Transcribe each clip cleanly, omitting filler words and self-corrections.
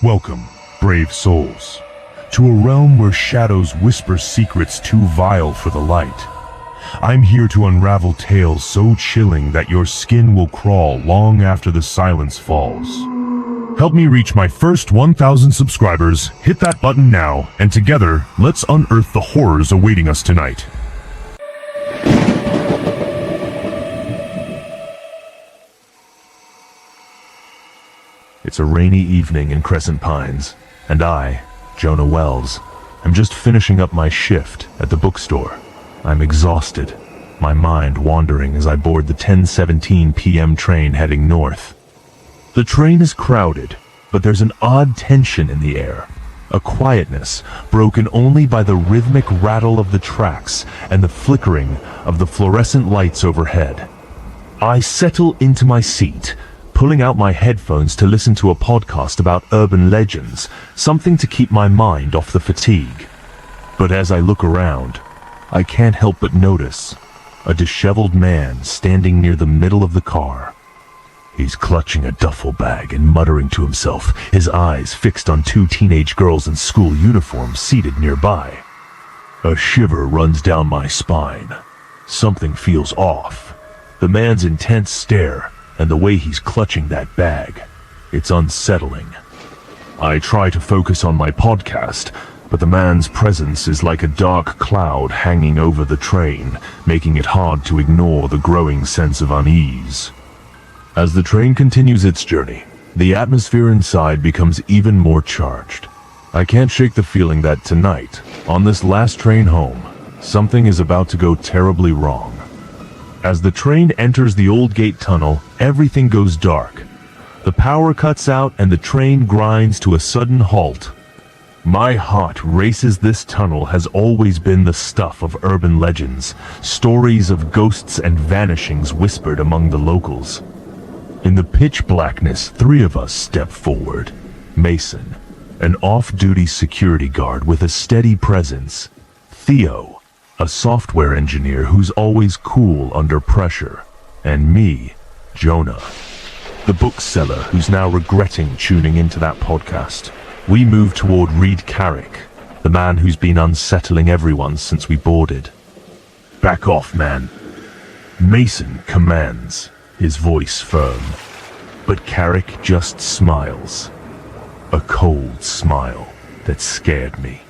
Welcome, brave souls, to a realm where shadows whisper secrets too vile for the light. I'm here to unravel tales so chilling that your skin will crawl long after the silence falls. Help me reach my first 1,000 subscribers, hit that button now, and together, let's unearth the horrors awaiting us tonight. It's a rainy evening in Crescent Pines, and I, Jonah Wells, am just finishing up my shift at the bookstore. I'm exhausted, my mind wandering as I board the 10:17 p.m. train heading north. The train is crowded, but there's an odd tension in the air, a quietness broken only by the rhythmic rattle of the tracks and the flickering of the fluorescent lights overhead. I settle into my seat, pulling out my headphones to listen to a podcast about urban legends, something to keep my mind off the fatigue. But as I look around, I can't help but notice a disheveled man standing near the middle of the car. He's clutching a duffel bag and muttering to himself, his eyes fixed on two teenage girls in school uniforms seated nearby. A shiver runs down my spine. Something feels off. The man's intense stare, and the way he's clutching that bag, it's unsettling. I try to focus on my podcast, but the man's presence is like a dark cloud hanging over the train, making it hard to ignore the growing sense of unease. As the train continues its journey, the atmosphere inside becomes even more charged. I can't shake the feeling that tonight, on this last train home, something is about to go terribly wrong. As the train enters the Old Gate Tunnel, everything goes dark. The power cuts out and the train grinds to a sudden halt. My heart races. This tunnel has always been the stuff of urban legends, stories of ghosts and vanishings whispered among the locals. In the pitch blackness, three of us step forward. Mason, an off-duty security guard with a steady presence. Theo, a software engineer who's always cool under pressure. And me, Jonah, the bookseller who's now regretting tuning into that podcast. We move toward Reed Carrick, the man who's been unsettling everyone since we boarded. "Back off, man," Mason commands, his voice firm. But Carrick just smiles. A cold smile that scared me.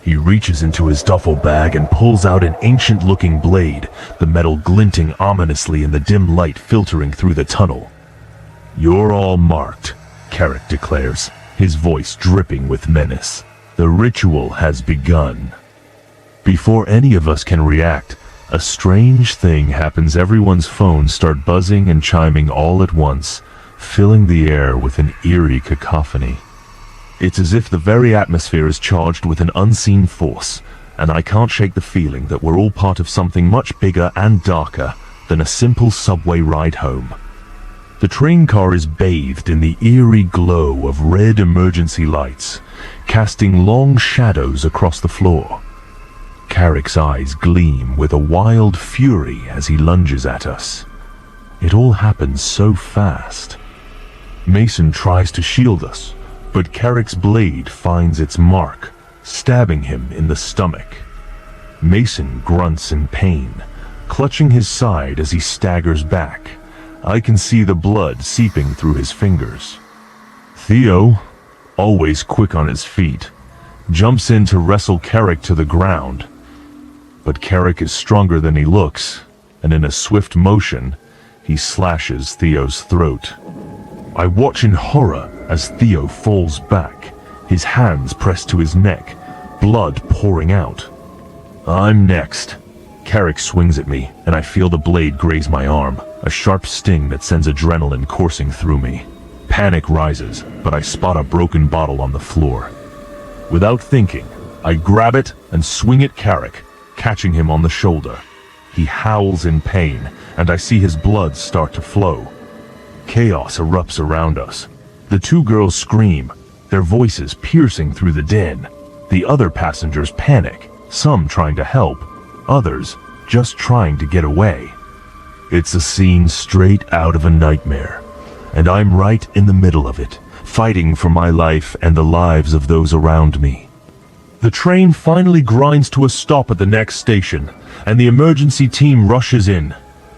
He reaches into his duffel bag and pulls out an ancient-looking blade, the metal glinting ominously in the dim light filtering through the tunnel. "You're all marked," Carrick declares, his voice dripping with menace. "The ritual has begun." Before any of us can react, a strange thing happens. Everyone's phones start buzzing and chiming all at once, filling the air with an eerie cacophony. It's as if the very atmosphere is charged with an unseen force, and I can't shake the feeling that we're all part of something much bigger and darker than a simple subway ride home. The train car is bathed in the eerie glow of red emergency lights, casting long shadows across the floor. Carrick's eyes gleam with a wild fury as he lunges at us. It all happens so fast. Mason tries to shield us, but Carrick's blade finds its mark, stabbing him in the stomach. Mason grunts in pain, clutching his side as he staggers back. I can see the blood seeping through his fingers. Theo, always quick on his feet, jumps in to wrestle Carrick to the ground. But Carrick is stronger than he looks, and in a swift motion, he slashes Theo's throat. I watch in horror as Theo falls back, his hands pressed to his neck, blood pouring out. I'm next. Carrick swings at me, and I feel the blade graze my arm, a sharp sting that sends adrenaline coursing through me. Panic rises, but I spot a broken bottle on the floor. Without thinking, I grab it and swing at Carrick, catching him on the shoulder. He howls in pain, and I see his blood start to flow. Chaos erupts around us. The two girls scream, their voices piercing through the din. The other passengers panic, some trying to help, others just trying to get away. It's a scene straight out of a nightmare, and I'm right in the middle of it, fighting for my life and the lives of those around me. The train finally grinds to a stop at the next station, and the emergency team rushes in.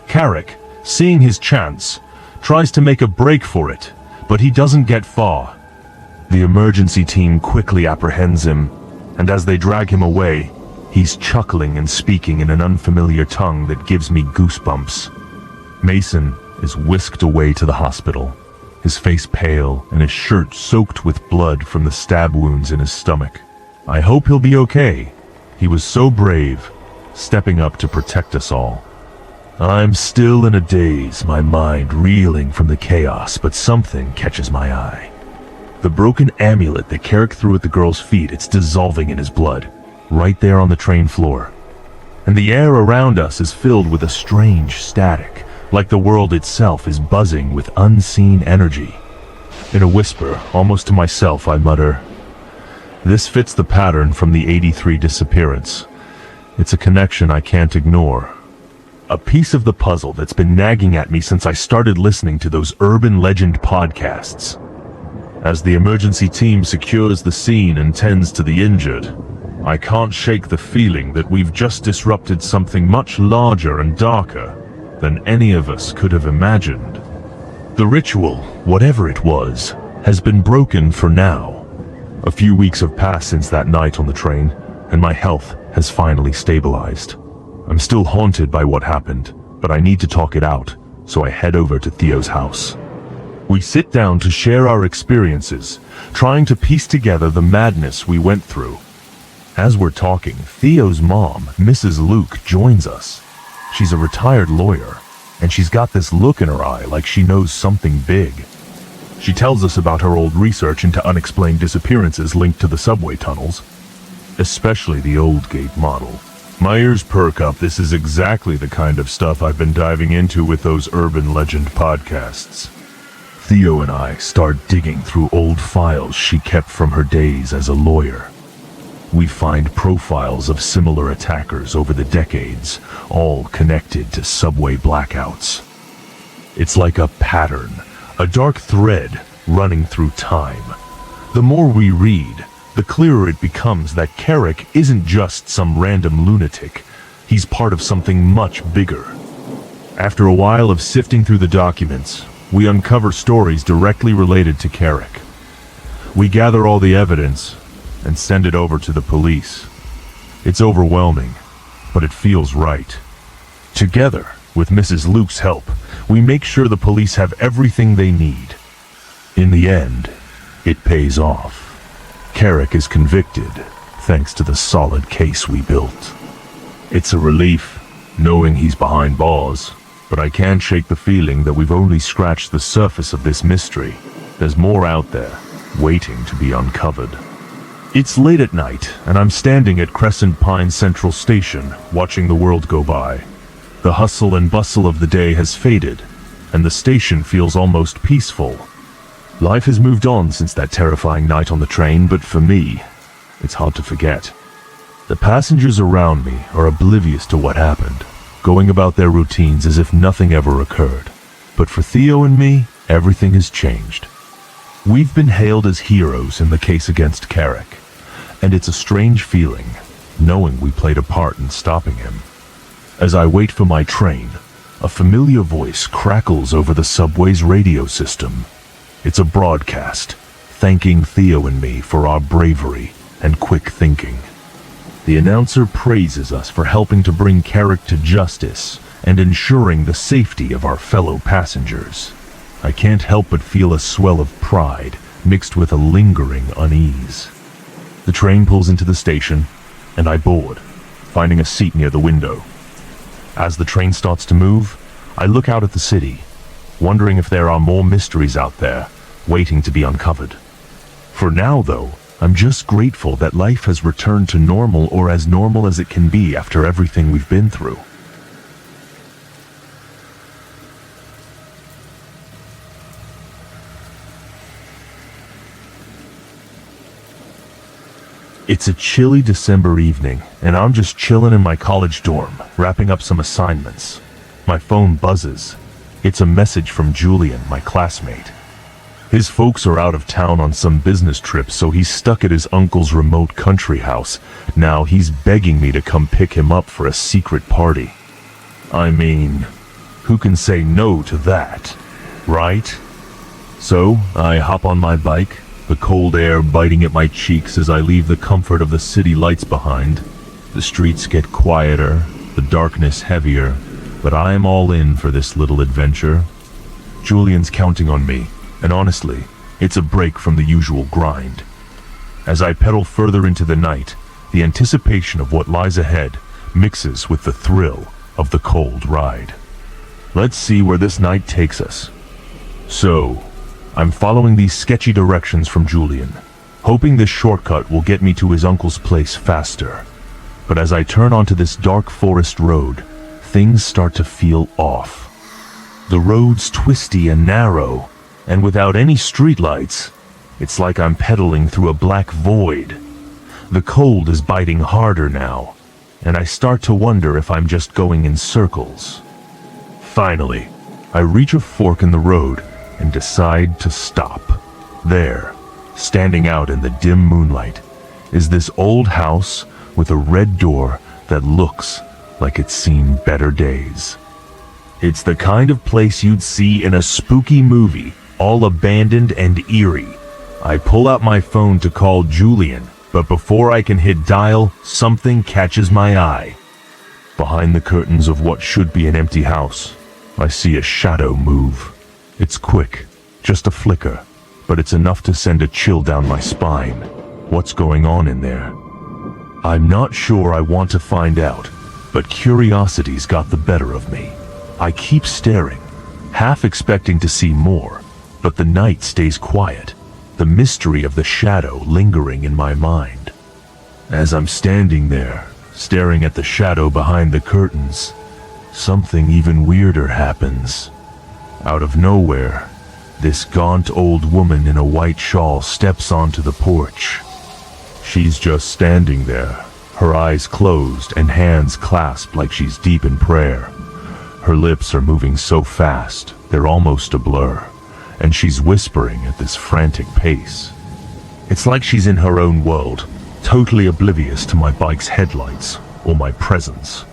Carrick, seeing his chance, tries to make a break for it, but he doesn't get far. The emergency team quickly apprehends him, and as they drag him away, he's chuckling and speaking in an unfamiliar tongue that gives me goosebumps. Mason is whisked away to the hospital, his face pale and his shirt soaked with blood from the stab wounds in his stomach. I hope he'll be okay. He was so brave, stepping up to protect us all. I'm still in a daze, my mind reeling from the chaos, but something catches my eye. The broken amulet that Carrick threw at the girl's feet, it's dissolving in his blood, right there on the train floor. And the air around us is filled with a strange static, like the world itself is buzzing with unseen energy. In a whisper, almost to myself, I mutter, "This fits the pattern from the 83 disappearance. It's a connection I can't ignore. A piece of the puzzle that's been nagging at me since I started listening to those urban legend podcasts." As the emergency team secures the scene and tends to the injured, I can't shake the feeling that we've just disrupted something much larger and darker than any of us could have imagined. The ritual, whatever it was, has been broken for now. A few weeks have passed since that night on the train, and my health has finally stabilized. I'm still haunted by what happened, but I need to talk it out, so I head over to Theo's house. We sit down to share our experiences, trying to piece together the madness we went through. As we're talking, Theo's mom, Mrs. Luke, joins us. She's a retired lawyer, and she's got this look in her eye like she knows something big. She tells us about her old research into unexplained disappearances linked to the subway tunnels, especially the Old Gate model. My ears perk up. This is exactly the kind of stuff I've been diving into with those urban legend podcasts. Theo and I start digging through old files she kept from her days as a lawyer. We find profiles of similar attackers over the decades, all connected to subway blackouts. It's like a pattern, a dark thread running through time. The more we read, the clearer it becomes that Carrick isn't just some random lunatic. He's part of something much bigger. After a while of sifting through the documents, we uncover stories directly related to Carrick. We gather all the evidence and send it over to the police. It's overwhelming, but it feels right. Together, with Mrs. Luke's help, we make sure the police have everything they need. In the end, it pays off. Carrick is convicted, thanks to the solid case we built. It's a relief, knowing he's behind bars, but I can't shake the feeling that we've only scratched the surface of this mystery. There's more out there, waiting to be uncovered. It's late at night, and I'm standing at Crescent Pine Central Station, watching the world go by. The hustle and bustle of the day has faded, and the station feels almost peaceful. Life has moved on since that terrifying night on the train, but for me, it's hard to forget. The passengers around me are oblivious to what happened, going about their routines as if nothing ever occurred. But for Theo and me, everything has changed. We've been hailed as heroes in the case against Carrick, and it's a strange feeling, knowing we played a part in stopping him. As I wait for my train, a familiar voice crackles over the subway's radio system. It's a broadcast, thanking Theo and me for our bravery and quick thinking. The announcer praises us for helping to bring Carrick to justice and ensuring the safety of our fellow passengers. I can't help but feel a swell of pride mixed with a lingering unease. The train pulls into the station, and I board, finding a seat near the window. As the train starts to move, I look out at the city, wondering if there are more mysteries out there, waiting to be uncovered. For now, though, I'm just grateful that life has returned to normal, or as normal as it can be after everything we've been through. It's a chilly December evening, and I'm just chilling in my college dorm, wrapping up some assignments. My phone buzzes. It's a message from Julian, my classmate. His folks are out of town on some business trip, so he's stuck at his uncle's remote country house. Now he's begging me to come pick him up for a secret party. I mean, who can say no to that, right? So, I hop on my bike, the cold air biting at my cheeks as I leave the comfort of the city lights behind. The streets get quieter, the darkness heavier, but I am all in for this little adventure. Julian's counting on me, and honestly, it's a break from the usual grind. As I pedal further into the night, the anticipation of what lies ahead mixes with the thrill of the cold ride. Let's see where this night takes us. So, I'm following these sketchy directions from Julian, hoping this shortcut will get me to his uncle's place faster. But as I turn onto this dark forest road, things start to feel off. The road's twisty and narrow, and without any streetlights, it's like I'm pedaling through a black void. The cold is biting harder now, and I start to wonder if I'm just going in circles. Finally, I reach a fork in the road and decide to stop. There, standing out in the dim moonlight, is this old house with a red door that looks like it's seen better days. It's the kind of place you'd see in a spooky movie, all abandoned and eerie. I pull out my phone to call Julian, but before I can hit dial, something catches my eye. Behind the curtains of what should be an empty house, I see a shadow move. It's quick, just a flicker, but it's enough to send a chill down my spine. What's going on in there? I'm not sure I want to find out, but curiosity's got the better of me. I keep staring, half expecting to see more, but the night stays quiet, the mystery of the shadow lingering in my mind. As I'm standing there, staring at the shadow behind the curtains, something even weirder happens. Out of nowhere, this gaunt old woman in a white shawl steps onto the porch. She's just standing there, her eyes closed and hands clasped like she's deep in prayer. Her lips are moving so fast, they're almost a blur, and she's whispering at this frantic pace. It's like she's in her own world, totally oblivious to my bike's headlights or my presence.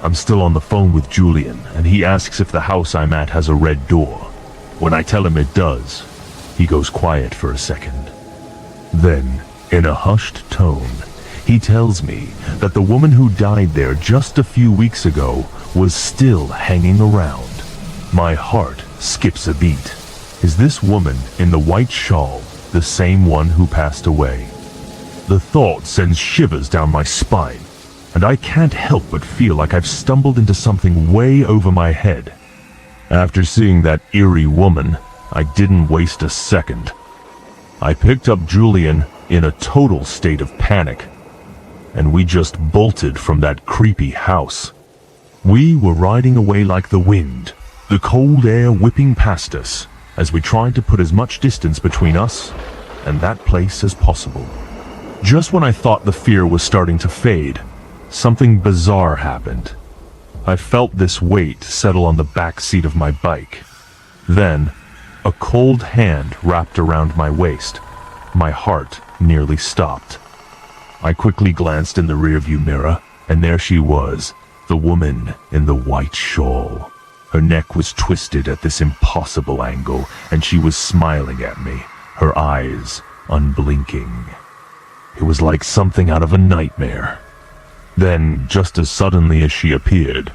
I'm still on the phone with Julian, and he asks if the house I'm at has a red door. When I tell him it does, he goes quiet for a second. Then, in a hushed tone, he tells me that the woman who died there just a few weeks ago was still hanging around. My heart skips a beat. Is this woman in the white shawl the same one who passed away? The thought sends shivers down my spine, and I can't help but feel like I've stumbled into something way over my head. After seeing that eerie woman, I didn't waste a second. I picked up Julian in a total state of panic, and we just bolted from that creepy house. We were riding away like the wind, the cold air whipping past us, as we tried to put as much distance between us and that place as possible. Just when I thought the fear was starting to fade, something bizarre happened. I felt this weight settle on the back seat of my bike. Then, a cold hand wrapped around my waist. My heart nearly stopped. I quickly glanced in the rearview mirror, and there she was, the woman in the white shawl. Her neck was twisted at this impossible angle, and she was smiling at me, her eyes unblinking. It was like something out of a nightmare. Then, just as suddenly as she appeared,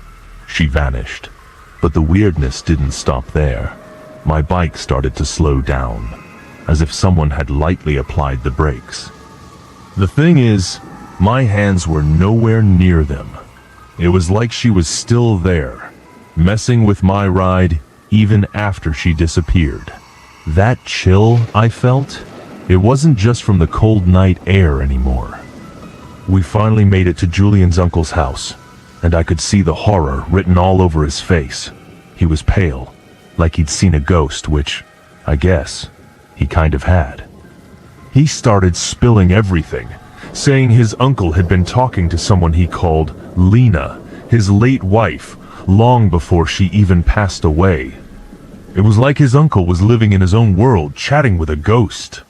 she vanished. But the weirdness didn't stop there. My bike started to slow down, as if someone had lightly applied the brakes. The thing is, my hands were nowhere near them. It was like she was still there, messing with my ride even after she disappeared. That chill I felt, it wasn't just from the cold night air anymore. We finally made it to Julian's uncle's house, and I could see the horror written all over his face. He was pale, like he'd seen a ghost, which, I guess, he kind of had. He started spilling everything, saying his uncle had been talking to someone he called Lena, his late wife, long before she even passed away. It was like his uncle was living in his own world, chatting with a ghost.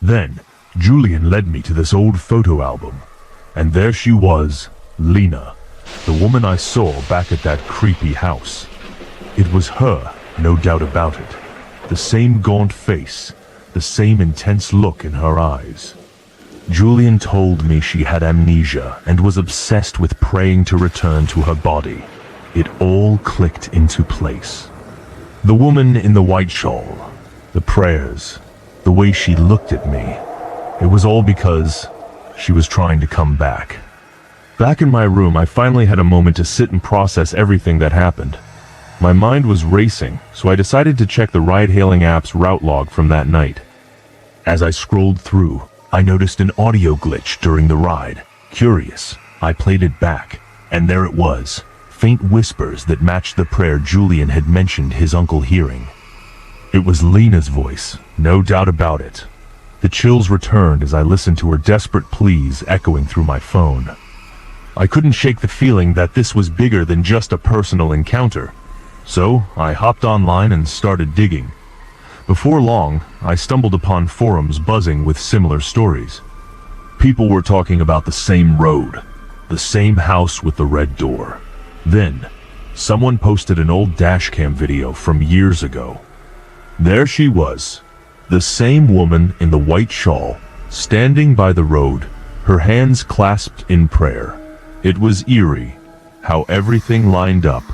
Then, Julian led me to this old photo album, and there she was, Lena, the woman I saw back at that creepy house. It was her, no doubt about it. The same gaunt face, the same intense look in her eyes. Julian told me she had amnesia and was obsessed with praying to return to her body. It all clicked into place. The woman in the white shawl, the prayers, the way she looked at me. It was all because she was trying to come back. Back in my room, I finally had a moment to sit and process everything that happened. My mind was racing, so I decided to check the ride-hailing app's route log from that night. As I scrolled through, I noticed an audio glitch during the ride. Curious, I played it back, and there it was, faint whispers that matched the prayer Julian had mentioned his uncle hearing. It was Lena's voice, no doubt about it. The chills returned as I listened to her desperate pleas echoing through my phone. I couldn't shake the feeling that this was bigger than just a personal encounter, so I hopped online and started digging. Before long, I stumbled upon forums buzzing with similar stories. People were talking about the same road, the same house with the red door. Then, someone posted an old dashcam video from years ago. There she was, the same woman in the white shawl, standing by the road, her hands clasped in prayer. It was eerie, how everything lined up.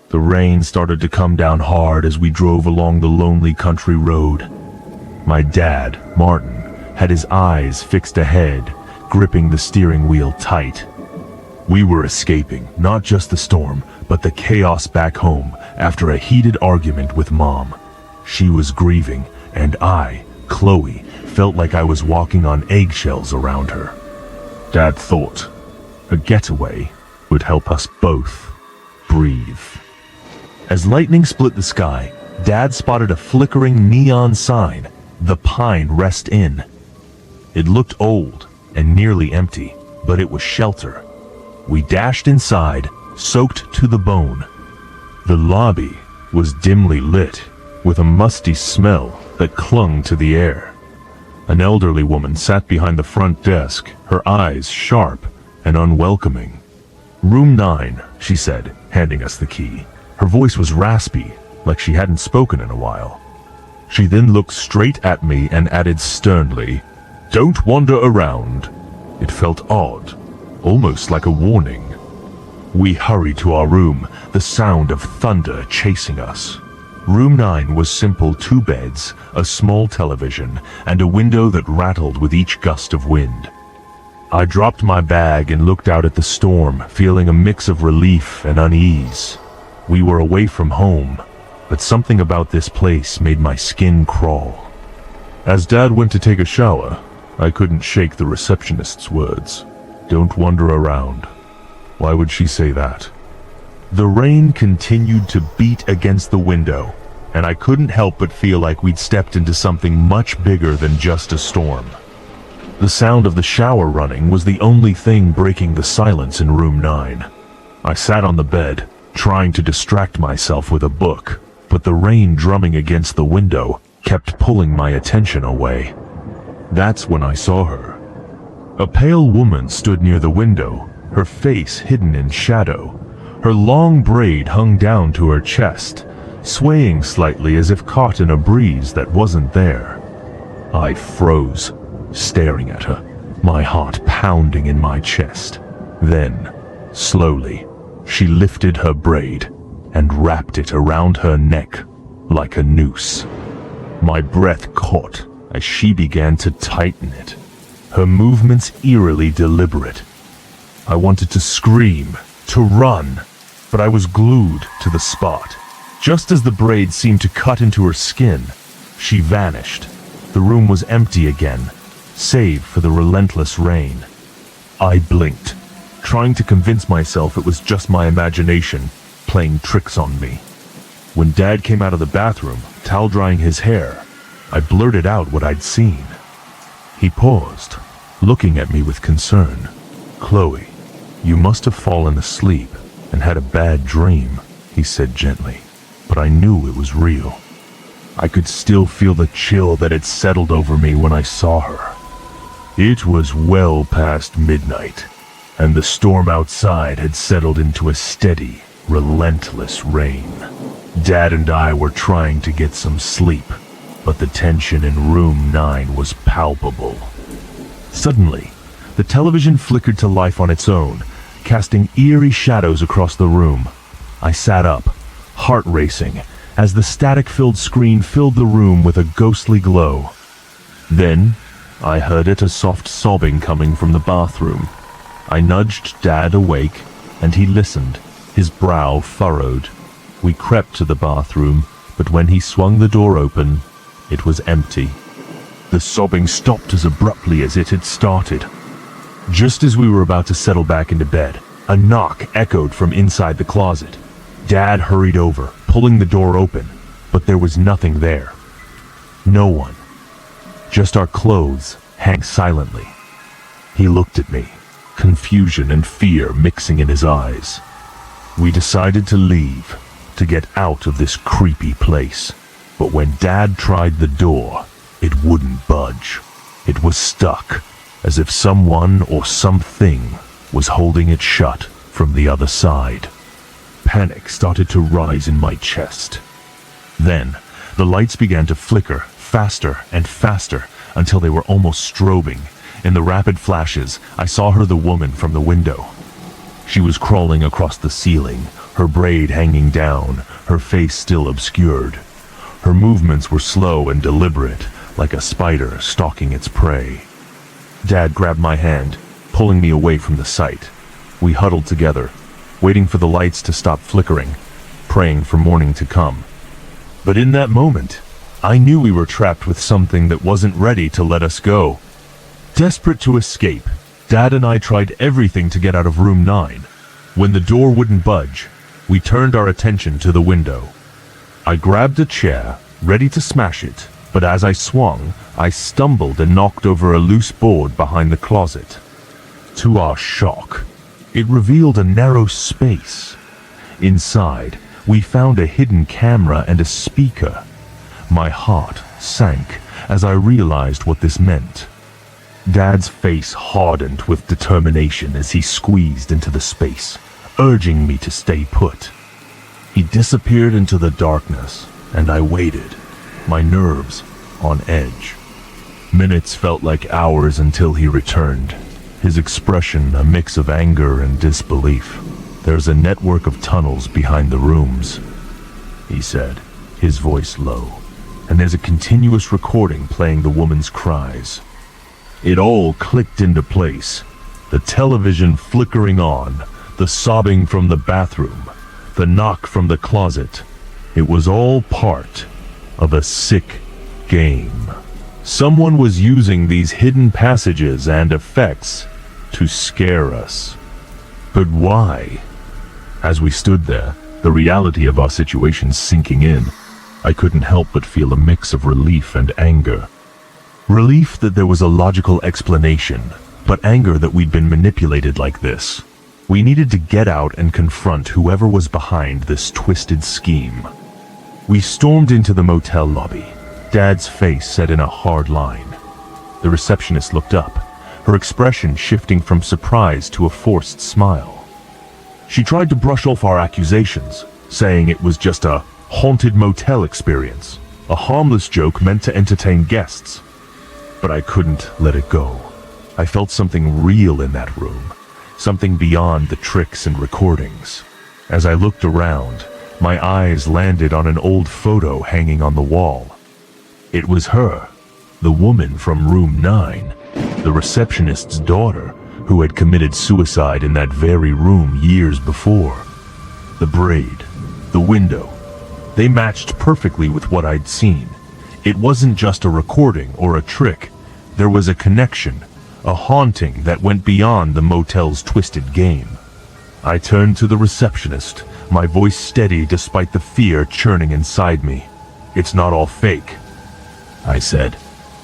The rain started to come down hard as we drove along the lonely country road. My dad, Martin, had his eyes fixed ahead, gripping the steering wheel tight. We were escaping, not just the storm, but the chaos back home after a heated argument with Mom. She was grieving, and I, Chloe, felt like I was walking on eggshells around her. Dad thought a getaway would help us both breathe. As lightning split the sky, Dad spotted a flickering neon sign, "The Pine Rest Inn." It looked old and nearly empty, but it was shelter. We dashed inside, soaked to the bone. The lobby was dimly lit, with a musty smell that clung to the air. An elderly woman sat behind the front desk, her eyes sharp and unwelcoming. "Room 9, she said, handing us the key. Her voice was raspy, like she hadn't spoken in a while. She then looked straight at me and added sternly, "Don't wander around." It felt odd, almost like a warning. We hurried to our room, the sound of thunder chasing us. Room 9 was simple 2 beds, a small television, and a window that rattled with each gust of wind. I dropped my bag and looked out at the storm, feeling a mix of relief and unease. We were away from home, but something about this place made my skin crawl. As Dad went to take a shower, I couldn't shake the receptionist's words. "Don't wander around." Why would she say that? The rain continued to beat against the window, and I couldn't help but feel like we'd stepped into something much bigger than just a storm. The sound of the shower running was the only thing breaking the silence in room 9. I sat on the bed, trying to distract myself with a book, but the rain drumming against the window kept pulling my attention away. That's when I saw her. A pale woman stood near the window, her face hidden in shadow. Her long braid hung down to her chest, swaying slightly as if caught in a breeze that wasn't there. I froze, staring at her, my heart pounding in my chest. Then, slowly, she lifted her braid and wrapped it around her neck like a noose. My breath caught as she began to tighten it, her movements eerily deliberate. I wanted to scream, to run, but I was glued to the spot. Just as the braid seemed to cut into her skin, she vanished. The room was empty again, save for the relentless rain. I blinked, trying to convince myself it was just my imagination playing tricks on me. When Dad came out of the bathroom, towel drying his hair, I blurted out what I'd seen. He paused, looking at me with concern. "Chloe, you must have fallen asleep and had a bad dream," he said gently, but I knew it was real. I could still feel the chill that had settled over me when I saw her. It was well past midnight, and the storm outside had settled into a steady, relentless rain. Dad and I were trying to get some sleep, but the tension in room 9 was palpable. Suddenly, the television flickered to life on its own, casting eerie shadows across the room. I sat up, heart racing, as the static-filled screen filled the room with a ghostly glow. Then, I heard a soft sobbing coming from the bathroom. I nudged Dad awake, and he listened, his brow furrowed. We crept to the bathroom, but when he swung the door open, it was empty. The sobbing stopped as abruptly as it had started. Just as we were about to settle back into bed, a knock echoed from inside the closet. Dad hurried over, pulling the door open, but there was nothing there. No one. Just our clothes hang silently. He looked at me, confusion and fear mixing in his eyes. We decided to leave, to get out of this creepy place. But when Dad tried the door, it wouldn't budge. It was stuck, as if someone or something was holding it shut from the other side. Panic started to rise in my chest. Then, the lights began to flicker, faster and faster, until they were almost strobing. In the rapid flashes, I saw her, the woman from the window. She was crawling across the ceiling, her braid hanging down, her face still obscured. Her movements were slow and deliberate, like a spider stalking its prey. Dad grabbed my hand, pulling me away from the sight. We huddled together, waiting for the lights to stop flickering, praying for morning to come. But in that moment, I knew we were trapped with something that wasn't ready to let us go. Desperate to escape, Dad and I tried everything to get out of room 9. When the door wouldn't budge, we turned our attention to the window. I grabbed a chair, ready to smash it, but as I swung, I stumbled and knocked over a loose board behind the closet. To our shock, it revealed a narrow space. Inside, we found a hidden camera and a speaker. My heart sank as I realized what this meant. Dad's face hardened with determination as he squeezed into the space, urging me to stay put. He disappeared into the darkness, and I waited, my nerves on edge. Minutes felt like hours until he returned, his expression a mix of anger and disbelief. "There's a network of tunnels behind the rooms," he said, his voice low, "and there's a continuous recording playing the woman's cries." It all clicked into place. The television flickering on, the sobbing from the bathroom, the knock from the closet. It was all part of a sick game. Someone was using these hidden passages and effects to scare us. But why? As we stood there, the reality of our situation sinking in, I couldn't help but feel a mix of relief and anger. Relief that there was a logical explanation, but anger that we'd been manipulated like this. We needed to get out and confront whoever was behind this twisted scheme. We stormed into the motel lobby, Dad's face set in a hard line. The receptionist looked up, her expression shifting from surprise to a forced smile. She tried to brush off our accusations, saying it was just a haunted motel experience, a harmless joke meant to entertain guests. But I couldn't let it go. I felt something real in that room, something beyond the tricks and recordings. As I looked around, my eyes landed on an old photo hanging on the wall. It was her, the woman from room 9, the receptionist's daughter, who had committed suicide in that very room years before. The braid, the window, they matched perfectly with what I'd seen. It wasn't just a recording or a trick. There was a connection, a haunting that went beyond the motel's twisted game. I turned to the receptionist, my voice steady despite the fear churning inside me. "It's not all fake," I said.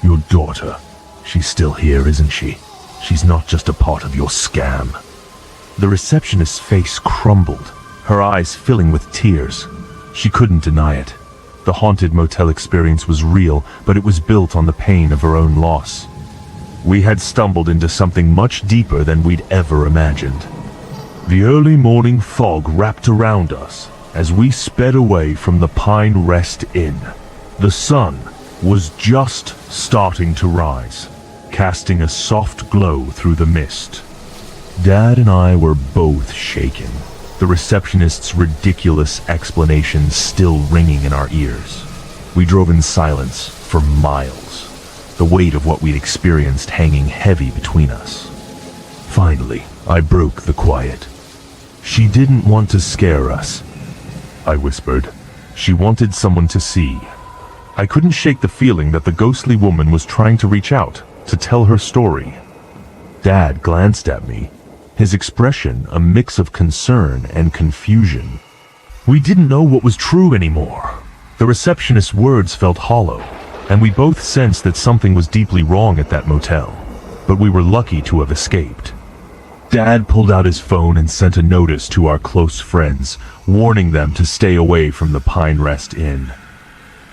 "Your daughter, she's still here, isn't she?" She's not just a part of your scam. The receptionist's face crumbled, her eyes filling with tears. She couldn't deny it. The haunted motel experience was real, but it was built on the pain of her own loss. We had stumbled into something much deeper than we'd ever imagined. The early morning fog wrapped around us as we sped away from the Pine Rest Inn. The sun was just starting to rise, casting a soft glow through the mist. Dad and I were both shaken, the receptionist's ridiculous explanations still ringing in our ears. We drove in silence for miles, the weight of what we'd experienced hanging heavy between us. Finally, I broke the quiet. "She didn't want to scare us," I whispered. "She wanted someone to see." I couldn't shake the feeling that the ghostly woman was trying to reach out, to tell her story. Dad glanced at me, his expression a mix of concern and confusion. We didn't know what was true anymore. The receptionist's words felt hollow, and we both sensed that something was deeply wrong at that motel, but we were lucky to have escaped. Dad pulled out his phone and sent a notice to our close friends, warning them to stay away from the Pine Rest Inn.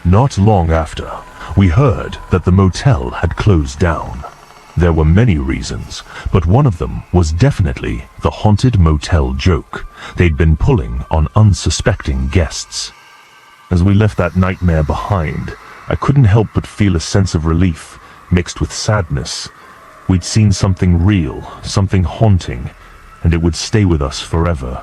Not long after, we heard that the motel had closed down. There were many reasons, but one of them was definitely the haunted motel joke they'd been pulling on unsuspecting guests. As we left that nightmare behind, I couldn't help but feel a sense of relief, mixed with sadness. We'd seen something real, something haunting, and it would stay with us forever.